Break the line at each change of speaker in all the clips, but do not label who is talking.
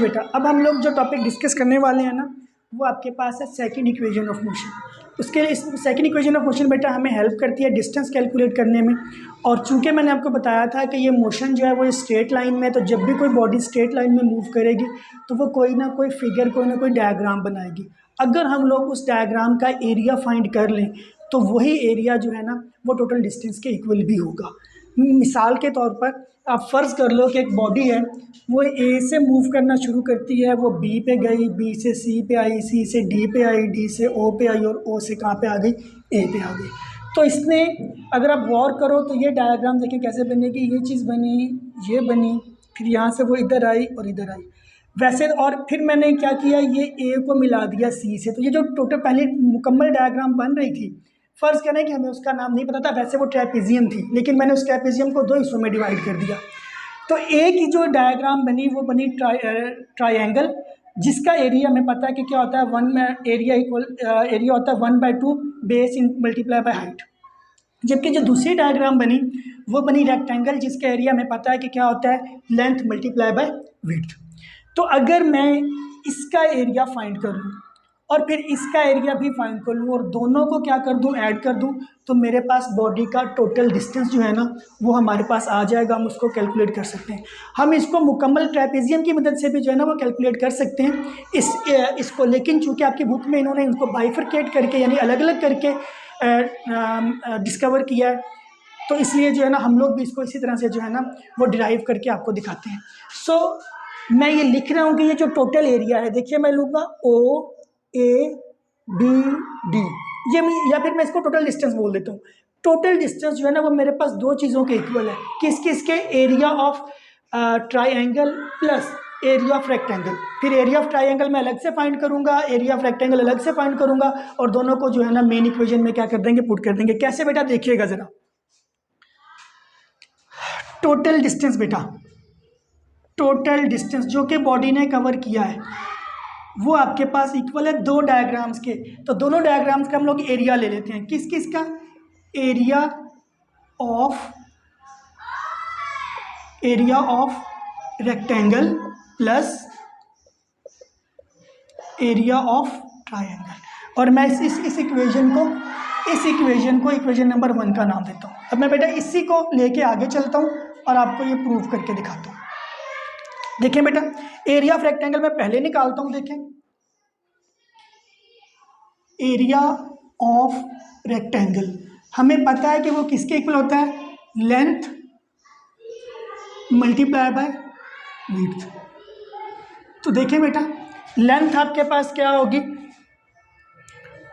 देखिए बेटा, अब हम लोग जो टॉपिक डिस्कस करने वाले हैं ना, वो आपके पास है सेकंड इक्वेशन ऑफ मोशन। उसके लिए सेकंड इक्वेशन ऑफ मोशन बेटा हमें हेल्प करती है डिस्टेंस कैलकुलेट करने में। और चूंकि मैंने आपको बताया था कि ये मोशन जो है वो स्ट्रेट लाइन में है, तो जब भी कोई बॉडी स्ट्रेट लाइन में मूव करेगी तो वो कोई ना कोई फिगर, कोई ना कोई डायग्राम बनाएगी। अगर हम लोग उस डायग्राम का एरिया फाइंड कर लें तो वही एरिया जो है ना वो टोटल डिस्टेंस के इक्वल भी होगा। मिसाल के तौर पर आप फ़र्ज़ कर लो कि एक बॉडी है, वो ए से मूव करना शुरू करती है, वो बी पे गई, बी से सी पे आई, सी से डी पे आई, डी से ओ पे आई और ओ से कहाँ पे आ गई, ए पे आ गई। तो इसने अगर आप गौर करो तो ये डायग्राम देखें कैसे बनेगी, ये चीज़ बनी, ये बनी, फिर यहाँ से वो इधर आई और इधर आई वैसे। और फिर मैंने क्या किया, ये ए को मिला दिया सी से, तो ये जो टोटल पहले मुकम्मल डायग्राम बन रही थी, फ़र्ज़ करें कि हमें उसका नाम नहीं पता था, वैसे वो ट्रेपेजियम थी, लेकिन मैंने उस ट्रेपेजियम को दो हिस्सों में डिवाइड कर दिया। तो एक ही जो डायग्राम बनी वो बनी ट्रायंगल, जिसका एरिया हमें पता है कि क्या होता है, वन में एरिया इक्वल एरिया होता है 1/2 base in multiply by height. जबकि जो दूसरी डायग्राम बनी वो बनी रेक्टेंगल, जिसका एरिया हमें पता है कि क्या होता है, लेंथ मल्टीप्लाई बाय विड्थ। तो अगर मैं इसका एरिया फाइंड कर लूँ और फिर इसका एरिया भी फाइंड कर लूँ और दोनों को क्या कर दूँ, ऐड कर दूँ, तो मेरे पास बॉडी का टोटल डिस्टेंस जो है ना वो हमारे पास आ जाएगा। हम उसको कैलकुलेट कर सकते हैं। हम इसको मुकम्मल ट्रेपेजियम की मदद से भी जो है ना वो कैलकुलेट कर सकते हैं इसको। लेकिन चूँकि आपकी बुक में इन्होंने इनको बाइफरकेट करके यानी अलग अलग करके डिस्कवर किया है, तो इसलिए जो है ना हम लोग भी इसको इसी तरह से जो है ना वो डिराइव करके आपको दिखाते हैं। सो मैं ये लिख रहा हूँ कि ये जो टोटल एरिया है, देखिए मैं लूँगा ओ ए बी डी, ये या फिर मैं इसको टोटल डिस्टेंस बोल देता हूँ। टोटल डिस्टेंस जो है ना वो मेरे पास दो चीज़ों के इक्वल है। किस किस के, area of triangle plus area of rectangle. फिर एरिया ऑफ ट्राइंगल मैं अलग से फाइंड करूंगा, एरिया ऑफ रेक्टेंगल अलग से फाइंड करूंगा, और दोनों को जो है ना मेन इक्वेशन में क्या कर देंगे, पुट कर देंगे। कैसे बेटा, देखिएगा ज़रा। टोटल डिस्टेंस बेटा, टोटल डिस्टेंस जो कि बॉडी ने कवर किया है वो आपके पास इक्वल है दो डायग्राम्स के। तो दोनों डायग्राम्स का हम लोग एरिया ले लेते हैं। किस किस का, area of rectangle plus area of triangle. और मैं इस इक्वेशन को इक्वेशन नंबर 1 का नाम देता हूँ। अब मैं बेटा इसी को लेके आगे चलता हूँ और आपको ये प्रूव करके दिखाता हूँ। देखें बेटा, एरिया ऑफ रेक्टेंगल मैं पहले निकालता हूं। देखें, एरिया ऑफ रेक्टेंगल हमें पता है कि वो किसके इक्वल होता है, लेंथ मल्टीप्लाई बाय विड्थ। तो देखें बेटा, लेंथ आपके पास क्या होगी,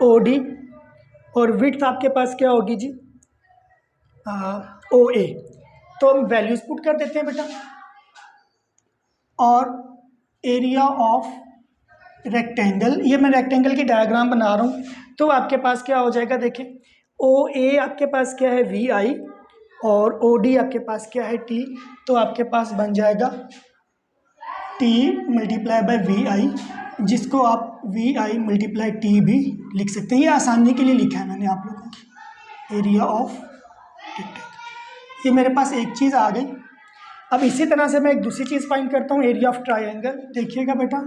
ओडी, और विड्थ आपके पास क्या होगी जी, ओ ए। तो हम वैल्यूज पुट कर देते हैं बेटा। और एरिया ऑफ रेक्टेंगल, ये मैं रेक्टेंगल की डायग्राम बना रहा हूँ, तो आपके पास क्या हो जाएगा, देखें ओ ए आपके पास क्या है, वी आई, और ओ डी आपके पास क्या है, टी। तो आपके पास बन जाएगा टी मल्टीप्लाई बाय वी आई, जिसको आप वी आई मल्टीप्लाई टी भी लिख सकते हैं। ये आसानी के लिए लिखा है मैंने आप लोगों की, एरिया ऑफ रेक्टेंगल। ये मेरे पास एक चीज़ आ गई। अब इसी तरह से मैं एक दूसरी चीज़ फाइंड करता हूँ, एरिया ऑफ ट्रायंगल। देखिएगा बेटा,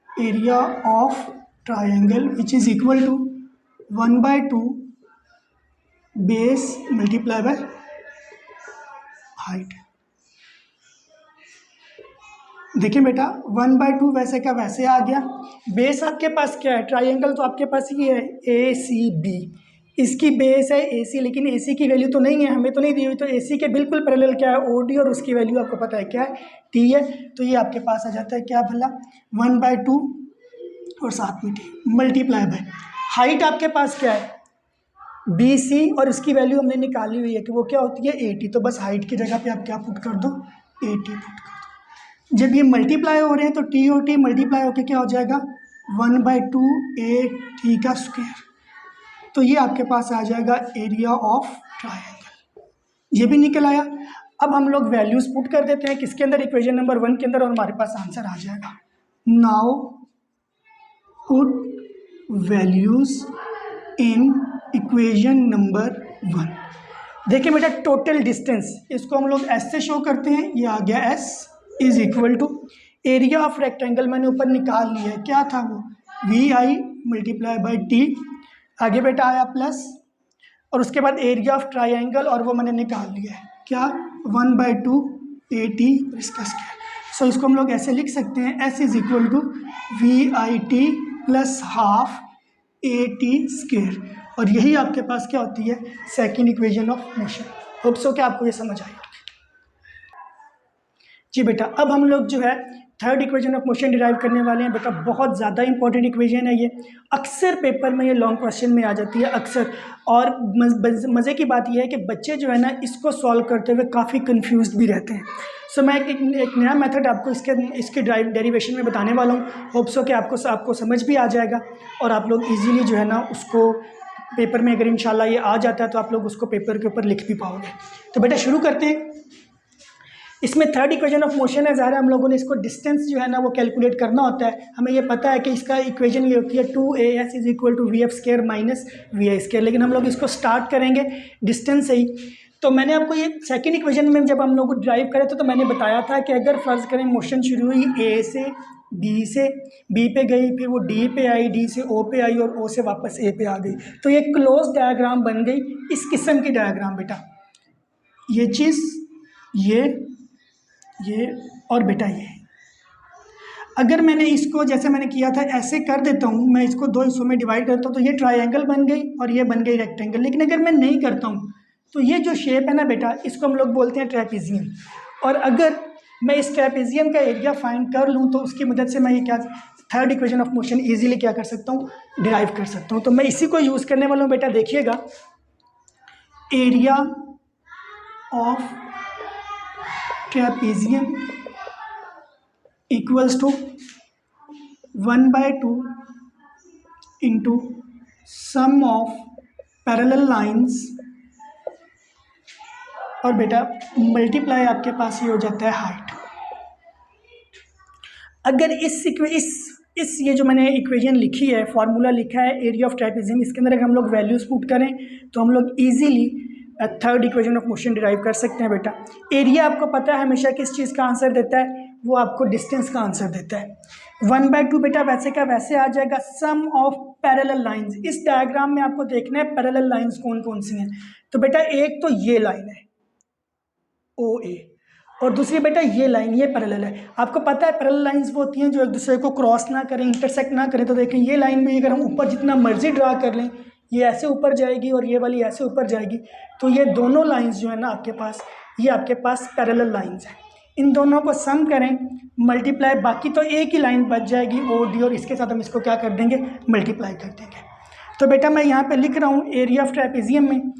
area of triangle which is equal to 1/2 base multiply by height. देखिए बेटा, 1/2 वैसे का वैसे आ गया। बेस आपके पास क्या है, ट्रायंगल तो आपके पास ये है ए सी बी, इसकी बेस है ए सी, लेकिन ए सी की वैल्यू तो नहीं है, हमें तो नहीं दी हुई। तो ए सी के बिल्कुल पैरेलल क्या है, ओ डी, और उसकी वैल्यू आपको पता है क्या है, टी है। तो ये आपके पास आ जाता है क्या भला, 1/2 और साथ में टी मल्टीप्लाई बाय हाइट। आपके पास क्या है, बी सी, और इसकी वैल्यू हमने निकाली हुई है कि वो क्या होती है, 80। तो बस हाइट की जगह पे आप क्या पुट कर दो, 80 पुट कर दो। जब ये मल्टीप्लाई हो रहे हैं तो टी और टी मल्टीप्लाई होकर क्या हो जाएगा, 1/2 ए टी का स्क्वायर। तो ये आपके पास आ जाएगा एरिया ऑफ ट्रायंगल, ये भी निकल आया। अब हम लोग वैल्यूज पुट कर देते हैं किसके अंदर, इक्वेशन नंबर 1 के अंदर, और हमारे पास आंसर आ जाएगा। Now put values in equation number 1। देखिए बेटा, टोटल डिस्टेंस इसको हम लोग एस से शो करते हैं, ये आ गया S is equal to area of rectangle मैंने ऊपर निकाल लिया है, क्या था वो, V I multiply by T, आगे बेटा आया प्लस, और उसके बाद एरिया ऑफ ट्राइंगल, और वो मैंने निकाल लिया है, क्या 1/2 ए टी इसका स्क्वायर। सो इसको हम लोग ऐसे लिख सकते हैं, S is equal to V I T plus half A T square, और यही आपके पास क्या होती है, second equation of motion. Hope so कि आपको ये समझ आएगा। जी बेटा, अब हम लोग जो है third equation of motion derive करने वाले हैं। बेटा बहुत ज़्यादा इंपॉर्टेंट इक्वेशन है ये, अक्सर पेपर में ये लॉन्ग क्वेश्चन में आ जाती है अक्सर, और मज़े की बात यह है कि बच्चे जो है ना इसको सॉल्व करते हुए काफ़ी कंफ्यूज भी रहते हैं। सो मैं एक नया मेथड आपको इसके डेरिवेशन में बताने वाला हूँ। होप सो कि आपको समझ भी आ जाएगा, और आप लोग ईजीली जो है ना उसको पेपर में, अगर इंशाल्लाह ये आ जाता है तो आप लोग उसको पेपर के ऊपर लिख भी पाओगे। तो बेटा शुरू करते हैं। इसमें थर्ड इक्वेशन ऑफ मोशन है, ज़ाहिर हम लोगों ने इसको डिस्टेंस जो है ना वो कैलकुलेट करना होता है। हमें ये पता है कि इसका इक्वेशन ये होती है 2as is equal to V F square minus V I square, लेकिन हम लोग इसको स्टार्ट करेंगे डिस्टेंस से ही। तो मैंने आपको ये सेकेंड इक्वेशन में जब हम लोग ड्राइव करे थे तो मैंने बताया था कि अगर फ़र्ज़ करें मोशन शुरू हुई ए से, बी पे गई, फिर वो डी पे आई, डी से ओ पे आई, और ओ से वापस ए पे आ गई, तो ये क्लोज डायग्राम बन गई इस किस्म की डायग्राम। बेटा ये चीज़, ये और बेटा ये, अगर मैंने इसको जैसे मैंने किया था ऐसे कर देता हूँ, मैं इसको दो हिस्सों में डिवाइड करता हूँ, तो ये ट्रायंगल बन गई और ये बन गई रेक्टेंगल। लेकिन अगर मैं नहीं करता हूँ तो ये जो शेप है ना बेटा, इसको हम लोग बोलते हैं ट्रेपेजियम। और अगर मैं इस ट्रेपेजियम का एरिया फाइंड कर लूँ तो उसकी मदद से मैं ये क्या, third equation of motion easily क्या कर सकता हूँ, डिराइव कर सकता हूँ। तो मैं इसी को यूज़ करने वाला हूँ बेटा। देखिएगा, area of trapezium equals to 1/2 into sum of parallel lines, और बेटा मल्टीप्लाई आपके पास ये हो जाता है हाइट। अगर इस ये जो मैंने इक्वेशन लिखी है, फार्मूला लिखा है एरिया ऑफ ट्रेपेजियम, इसके अंदर अगर हम लोग वैल्यूज पुट करें तो हम लोग easily third equation of motion derive कर सकते हैं। बेटा एरिया आपको पता है हमेशा किस चीज़ का आंसर देता है, वो आपको डिस्टेंस का आंसर देता है। 1/2 बेटा वैसे का वैसे आ जाएगा सम ऑफ पैरेलल लाइंस। इस डायग्राम में आपको देखना है पैरेलल लाइंस कौन कौन सी हैं। तो बेटा एक तो ये लाइन है ओ ए, और दूसरी बेटा ये लाइन, ये पैरेलल है। आपको पता है पैरेलल लाइंस वो होती हैं जो एक दूसरे को क्रॉस ना करें, इंटरसेक्ट ना करें। तो देखें ये लाइन भी अगर हम ऊपर जितना मर्जी ड्रा कर लें, ये ऐसे ऊपर जाएगी और ये वाली ऐसे ऊपर जाएगी, तो ये दोनों लाइंस जो है ना आपके पास, ये आपके पास पैरेलल लाइंस हैं। इन दोनों को सम करें, मल्टीप्लाई, बाकी तो एक ही लाइन बच जाएगी ओ डी, और इसके साथ हम इसको क्या कर देंगे, मल्टीप्लाई कर देंगे। तो बेटा मैं यहाँ पे लिख रहा हूँ एरिया ऑफ ट्रेपेजियम में,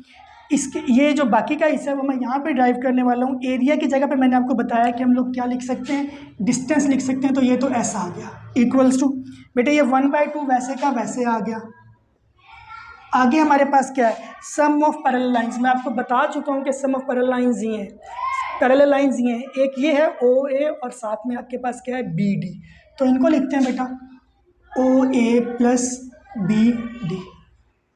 इसके ये जो बाकी का हिस्सा है वो मैं यहाँ पे ड्राइव करने वाला हूँ। एरिया की जगह पे मैंने आपको बताया कि हम लोग क्या लिख सकते हैं, डिस्टेंस लिख सकते हैं। तो ये तो ऐसा आ गया इक्वल्स टू, बेटा ये 1/2 वैसे का वैसे आ गया। आगे हमारे पास क्या है, सम ऑफ पैरेलल लाइंस। मैं आपको बता चुका हूँ कि सम ऑफ पैरेलल लाइंस ये हैं, पैरेलल लाइंस ये हैं, एक ये है ओ ए और साथ में आपके पास क्या है बी डी। तो इनको लिखते हैं बेटा ओ ए प्लस बी डी,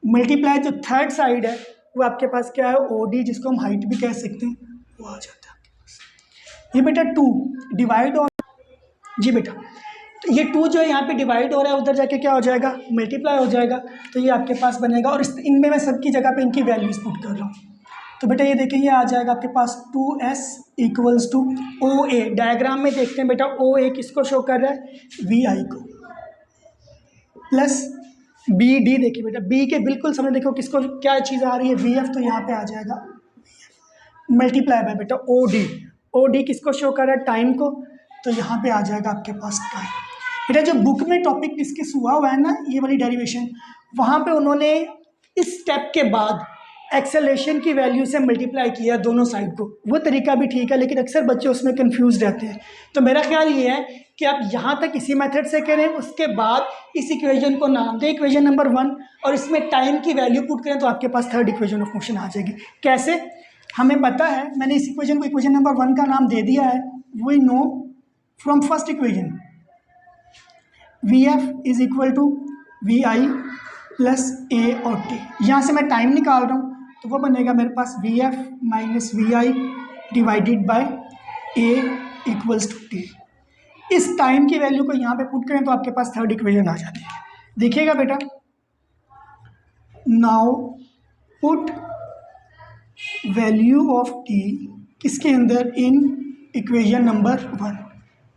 मल्टीप्लाई जो थर्ड साइड है वो आपके पास क्या है ओ डी, जिसको हम हाइट भी कह सकते हैं, वो आ जाता है आपके पास। ये बेटा 2 डिवाइड और, जी बेटा तो ये 2 जो है यहाँ पे डिवाइड हो रहा है, उधर जाके क्या हो जाएगा, मल्टीप्लाई हो जाएगा। तो ये आपके पास बनेगा, और इनमें मैं सबकी जगह पे इनकी वैल्यूज पुट कर रहा हूँ। तो बेटा ये देखिए ये आ जाएगा आपके पास 2s इक्वल्स टू ओ ए। डायग्राम में देखते हैं बेटा ओ ए किसको शो कर रहा है, वी आई को, प्लस बी डी। देखिए बेटा बी के बिल्कुल सामने देखो किसको क्या चीज़ आ रही है, वी एफ, तो यहाँ पे आ जाएगा मल्टीप्लाई बाय बेटा ओ डी। ओ डी किसको शो कर रहा है, टाइम को, तो यहाँ पे आ जाएगा आपके पास टाइम। बेटा जो बुक में टॉपिक डिस्कस हुआ है ना, ये वाली डेरिवेशन, वहाँ पे उन्होंने इस स्टेप के बाद एक्सेलरेशन की वैल्यू से मल्टीप्लाई किया दोनों साइड को। वो तरीका भी ठीक है, लेकिन अक्सर बच्चे उसमें कंफ्यूज रहते हैं। तो मेरा ख्याल ये है कि आप यहाँ तक इसी मेथड से करें, उसके बाद इस इक्वेशन को नाम दें इक्वेशन नंबर 1, और इसमें टाइम की वैल्यू पुट करें तो आपके पास थर्ड इक्वेशन ऑफ मोशन आ जाएगी। कैसे, हमें पता है, मैंने इस इक्वेशन को इक्वेशन नंबर 1 का नाम दे दिया है। We know from first equation V F is equal to V I plus A और टी। यहाँ से मैं टाइम निकाल रहा हूँ, तो वो बनेगा मेरे पास V F minus V I divided by A equals to T. इस टाइम की वैल्यू को यहाँ पे पुट करें तो आपके पास थर्ड इक्वेशन आ जाती है। देखिएगा बेटा, now put value of T किसके अंदर, इन इक्वेशन नंबर 1।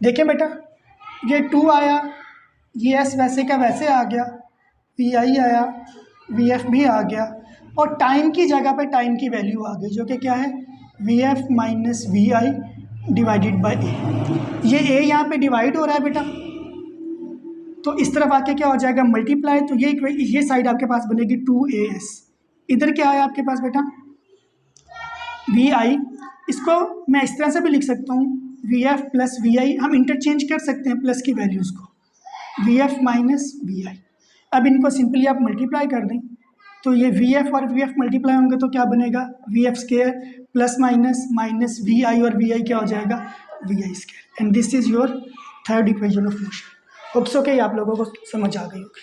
देखिए बेटा, ये 2 आया, ये एस वैसे का वैसे आ गया, वी आई आया, वी एफ भी आ गया, और टाइम की जगह पे टाइम की वैल्यू आ गई जो कि क्या है, V F minus V I divided by A. ये ए यहाँ पे डिवाइड हो रहा है बेटा, तो इस तरफ आके क्या हो जाएगा, मल्टीप्लाई, तो ये साइड आपके पास बनेगी 2as। इधर क्या है आपके पास बेटा, वी आई, इसको मैं इस तरह से भी लिख सकता हूँ, V F plus V I, हम इंटरचेंज कर सकते हैं प्लस की वैल्यूज़ को, V F minus V I. अब इनको सिंपली आप मल्टीप्लाई कर दें तो ये वी एफ और वी एफ मल्टीप्लाई होंगे तो क्या बनेगा, V F square plus minus minus V I, और वी आई क्या हो जाएगा, V I square. And this is your third equation of motion. Hopes okay, आप लोगों को समझ आ गई होगी।